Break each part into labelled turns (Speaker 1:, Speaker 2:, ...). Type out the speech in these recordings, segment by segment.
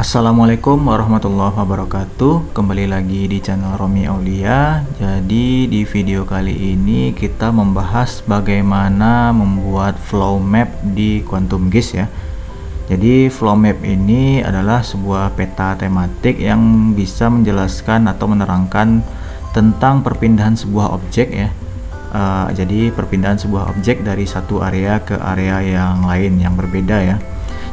Speaker 1: Assalamualaikum warahmatullahi wabarakatuh. Kembali lagi di channel Romi Aulia. Jadi di video kali ini kita membahas bagaimana membuat flow map di Quantum GIS ya. Jadi flow map ini adalah sebuah peta tematik yang bisa menjelaskan atau menerangkan tentang perpindahan sebuah objek ya. Jadi perpindahan sebuah objek dari satu area ke area yang lain yang berbeda ya.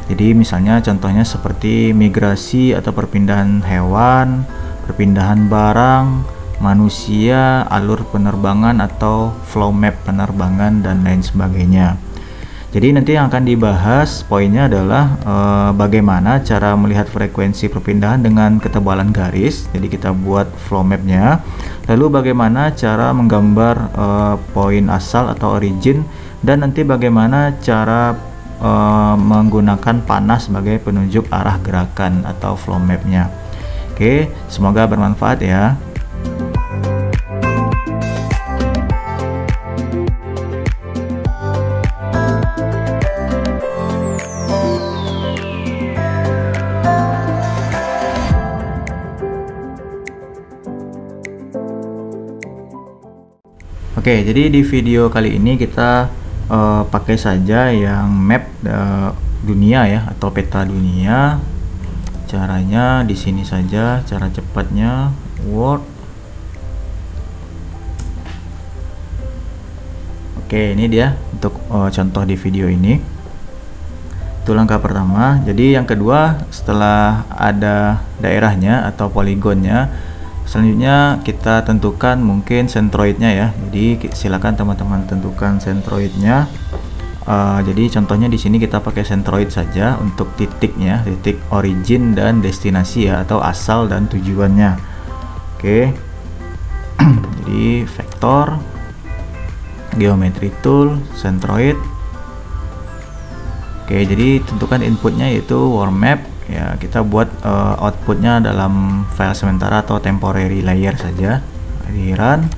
Speaker 1: Jadi misalnya contohnya seperti migrasi atau perpindahan hewan, perpindahan barang, manusia, alur penerbangan atau flow map penerbangan dan lain sebagainya. Jadi nanti yang akan dibahas poinnya adalah bagaimana cara melihat frekuensi perpindahan dengan ketebalan garis. Jadi kita buat flow mapnya. Lalu bagaimana cara menggambar poin asal atau origin, dan nanti bagaimana cara menggunakan panah sebagai penunjuk arah gerakan atau flow mapnya. Oke, semoga bermanfaat ya. Oke, jadi di video kali ini kita pakai saja yang map dunia ya, atau peta dunia. Caranya di sini saja, cara cepatnya Word. Oke, ini dia untuk contoh di video ini. Itu langkah pertama. Jadi yang kedua, setelah ada daerahnya atau poligonnya, selanjutnya kita tentukan mungkin centroidnya ya. Jadi silakan teman-teman tentukan centroidnya. Jadi contohnya di sini kita pakai centroid saja untuk titiknya, titik origin dan destinasi ya, atau asal dan tujuannya. Oke. Jadi vektor, geometry tool, centroid. Oke, jadi tentukan inputnya yaitu world map. Ya, kita buat outputnya dalam file sementara atau temporary layer saja. Di run.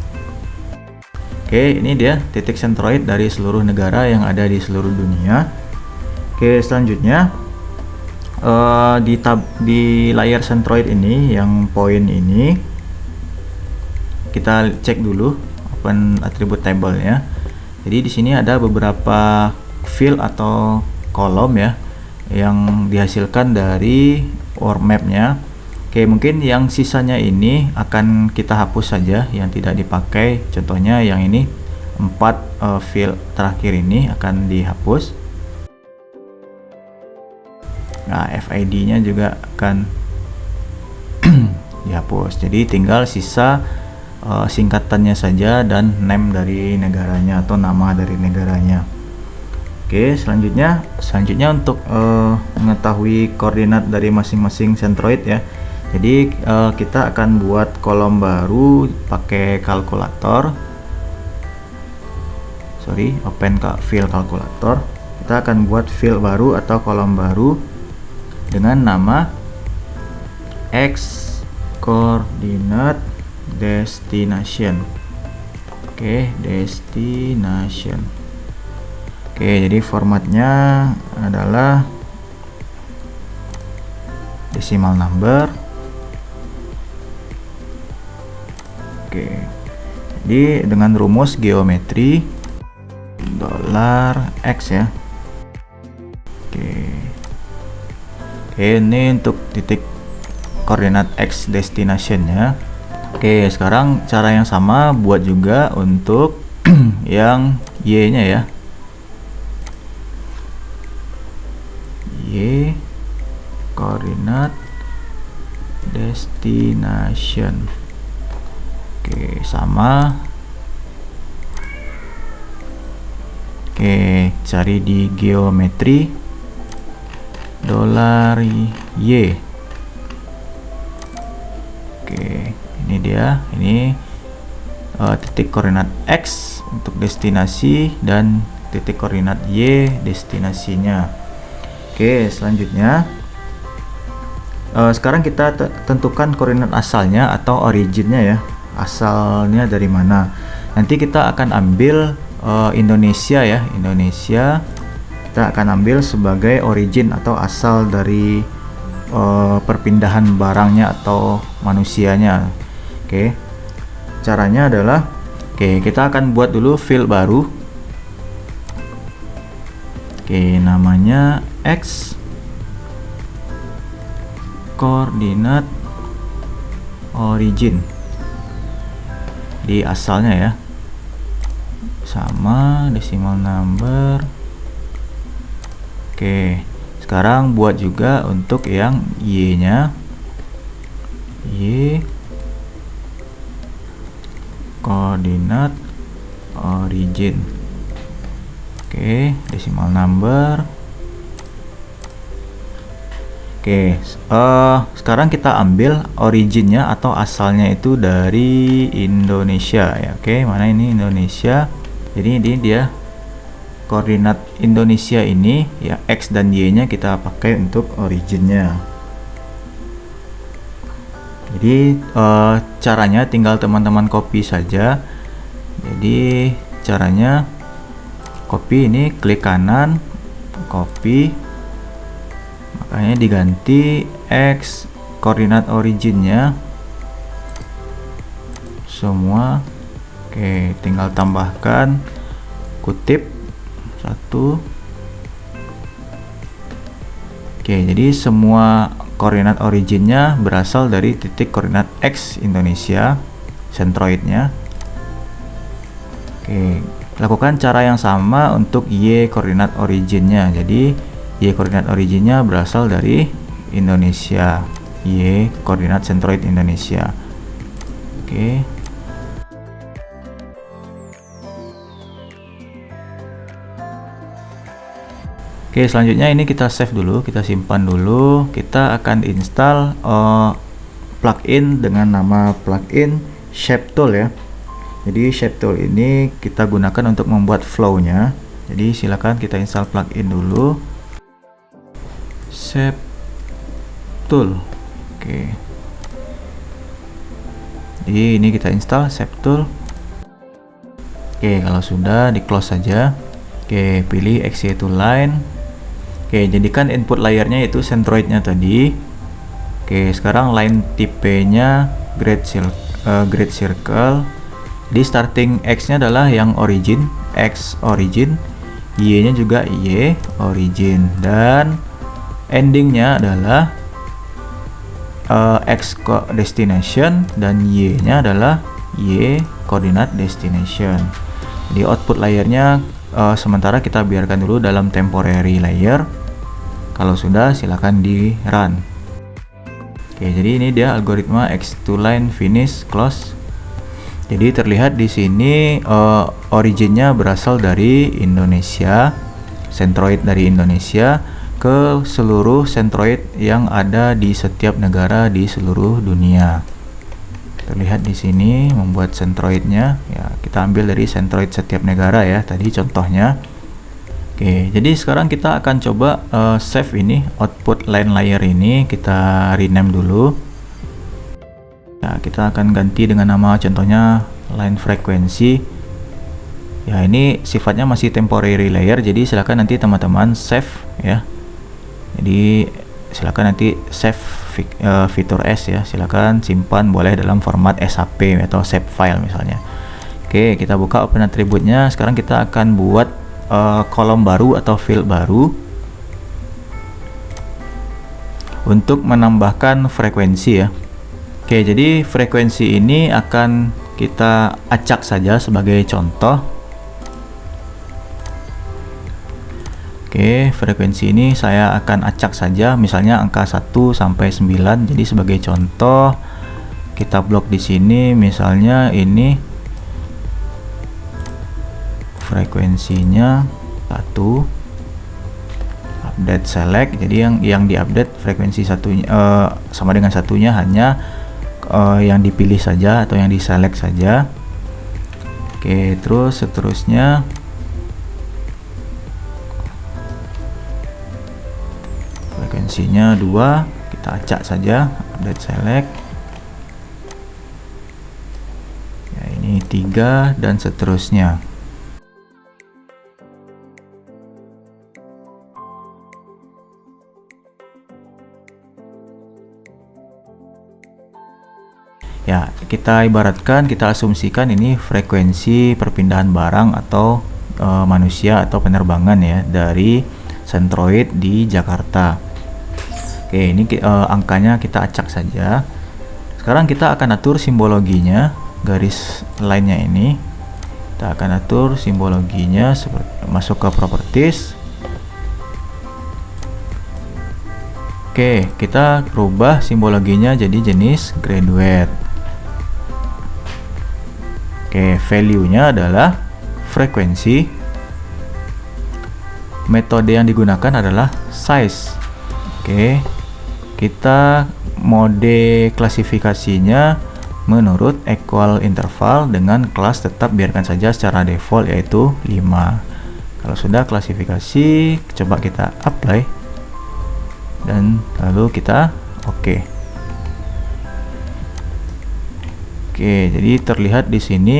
Speaker 1: Oke, ini dia titik centroid dari seluruh negara yang ada di seluruh dunia. Oke, selanjutnya di layar centroid ini, yang poin ini, kita cek dulu open attribute table ya. Jadi di sini ada beberapa field atau kolom ya yang dihasilkan dari world mapnya. Oke, mungkin yang sisanya ini akan kita hapus saja yang tidak dipakai. Contohnya yang ini 4 field terakhir ini akan dihapus. Nah, FID nya juga akan dihapus. Jadi tinggal sisa singkatannya saja dan name dari negaranya atau nama dari negaranya. Oke, selanjutnya untuk mengetahui koordinat dari masing-masing centroid ya. Jadi kita akan buat kolom baru pakai kalkulator. Open field kalkulator. Kita akan buat field baru atau kolom baru dengan nama X coordinate destination. Oke, destination. Oke, jadi formatnya adalah decimal number. Oke, jadi dengan rumus geometri $x ya. Oke, ini untuk titik koordinat X destination ya. Oke, sekarang cara yang sama buat juga untuk yang Y nya ya. Y koordinat destination. Oke, sama. Oke, cari di geometri $y. Oke, ini dia. Ini titik koordinat X untuk destinasi dan titik koordinat Y destinasinya. Oke, selanjutnya sekarang kita tentukan koordinat asalnya atau originnya ya. Asalnya dari mana? Nanti kita akan ambil Indonesia ya. Indonesia kita akan ambil sebagai origin atau asal dari perpindahan barangnya atau manusianya. Oke, caranya adalah kita akan buat dulu field baru. Namanya X coordinate origin di asalnya ya, sama decimal number. Sekarang buat juga untuk yang Y nya, Y coordinate origin. Decimal number. Sekarang kita ambil originnya atau asalnya itu dari Indonesia ya. Mana ini Indonesia. Jadi ini dia koordinat Indonesia ini ya, X dan Y nya kita pakai untuk originnya. Jadi caranya tinggal teman-teman copy saja. Jadi caranya copy ini, klik kanan, copy, makanya diganti X koordinat originnya semua. Tinggal tambahkan kutip 1. Jadi semua koordinat originnya berasal dari titik koordinat X Indonesia, centroidnya. Lakukan cara yang sama untuk Y koordinat originnya. Jadi Y koordinat originnya berasal dari Indonesia, Y koordinat centroid Indonesia. Selanjutnya ini kita save dulu, kita simpan dulu. Kita akan install plugin dengan nama plugin Shape Tool ya. Jadi Shape Tool ini kita gunakan untuk membuat flow-nya. Jadi silakan kita install plugin dulu. Shape Tool. Jadi ini kita install Shape Tool. Kalau sudah di close saja. Pilih X-Y2 line. Jadikan input layernya itu centroidnya tadi. Sekarang line tipenya grid circle. Di starting X-nya adalah yang origin, X origin, Y-nya juga Y origin, dan endingnya adalah X destination dan Y-nya adalah Y coordinate destination. Jadi output layernya sementara kita biarkan dulu dalam temporary layer. Kalau sudah silakan di run. Jadi ini dia algoritma X2 line finish close. Jadi terlihat di sini originnya berasal dari Indonesia, centroid dari Indonesia ke seluruh centroid yang ada di setiap negara di seluruh dunia. Terlihat di sini membuat centroidnya ya, kita ambil dari centroid setiap negara ya tadi contohnya. Jadi sekarang kita akan coba save ini output line layer ini, kita rename dulu. Ya, kita akan ganti dengan nama contohnya line frequency. Ya, ini sifatnya masih temporary layer, jadi silakan nanti teman-teman save ya. Jadi silakan nanti save fitur S ya, silakan simpan boleh dalam format SHP atau save file misalnya. Kita buka open attribute-nya. Sekarang kita akan buat kolom baru atau field baru untuk menambahkan frekuensi ya. Jadi frekuensi ini akan kita acak saja sebagai contoh. Frekuensi ini saya akan acak saja, misalnya angka 1 sampai 9. Jadi sebagai contoh kita blok di sini, misalnya ini frekuensinya 1. Update select. Jadi yang diupdate frekuensi satunya sama dengan satunya, hanya yang dipilih saja atau yang diselect saja. Terus seterusnya frekuensinya 2, kita acak saja, update select. Ya, ini 3 dan seterusnya. Ya, kita ibaratkan, kita asumsikan ini frekuensi perpindahan barang atau manusia atau penerbangan ya dari Centroid di Jakarta. Oke, ini angkanya kita acak saja. Sekarang kita akan atur simbologinya, garis lainnya ini. Kita akan atur simbologinya, masuk ke properties. Oke, kita rubah simbologinya jadi jenis graduate. Oke, value-nya adalah frekuensi. Metode yang digunakan adalah size. Oke, kita mode klasifikasinya menurut equal interval dengan kelas tetap biarkan saja secara default yaitu 5. Kalau sudah klasifikasi, coba kita apply dan lalu kita oke. Oke, jadi terlihat di sini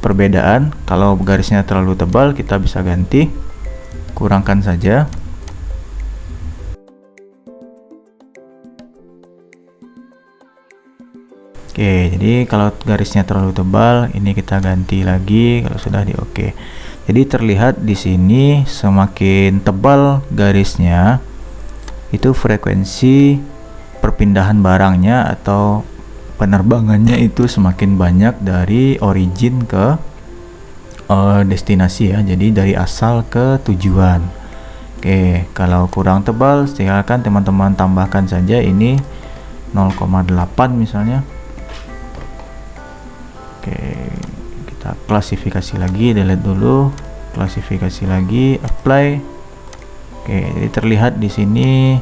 Speaker 1: perbedaan. Kalau garisnya terlalu tebal, kita bisa ganti, kurangkan saja. Oke, jadi kalau garisnya terlalu tebal, ini kita ganti lagi kalau sudah di oke. Jadi terlihat di sini semakin tebal garisnya, itu frekuensi perpindahan barangnya atau penerbangannya itu semakin banyak dari origin ke destinasi ya, jadi dari asal ke tujuan. Oke, kalau kurang tebal silakan teman-teman tambahkan saja ini 0,8 misalnya. Oke, kita klasifikasi lagi, delete dulu, klasifikasi lagi, apply. Oke, jadi terlihat di sini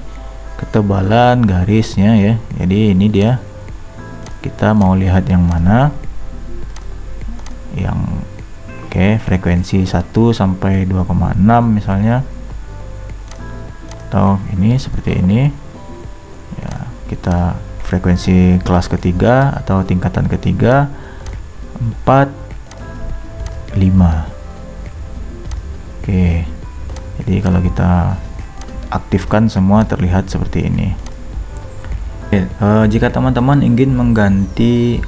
Speaker 1: ketebalan garisnya ya, jadi ini dia. Kita mau lihat yang mana yang frekuensi 1 sampai 2,6 misalnya, atau ini seperti ini ya, kita frekuensi kelas ketiga atau tingkatan ketiga 4, 5. Oke, jadi kalau kita aktifkan semua terlihat seperti ini. Jika teman-teman ingin mengganti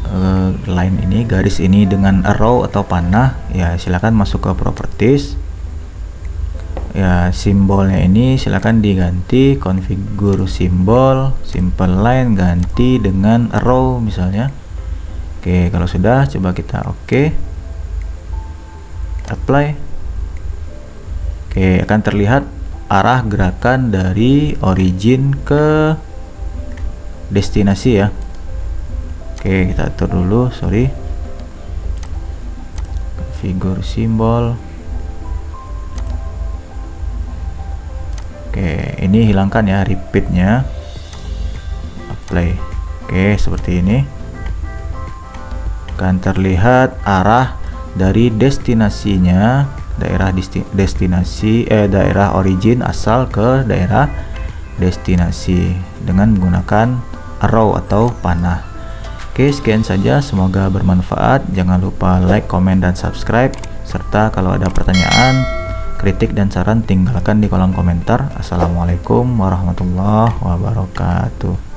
Speaker 1: line ini, garis ini dengan arrow atau panah, ya silakan masuk ke properties. Ya, simbolnya ini silakan diganti, configure simbol, simple line ganti dengan arrow misalnya. Oke, kalau sudah coba kita oke, apply. Oke, akan terlihat arah gerakan dari origin ke destinasi ya. Oke, kita atur dulu, sorry, configure simbol. Oke, ini hilangkan ya repeatnya, apply. Oke, seperti ini akan terlihat arah dari destinasinya, daerah destinasi daerah origin asal ke daerah destinasi dengan menggunakan arrow atau panah. Oke, sekian saja, semoga bermanfaat. Jangan lupa like, komen, dan subscribe, serta kalau ada pertanyaan, kritik, dan saran tinggalkan di kolom komentar. Assalamualaikum warahmatullahi wabarakatuh.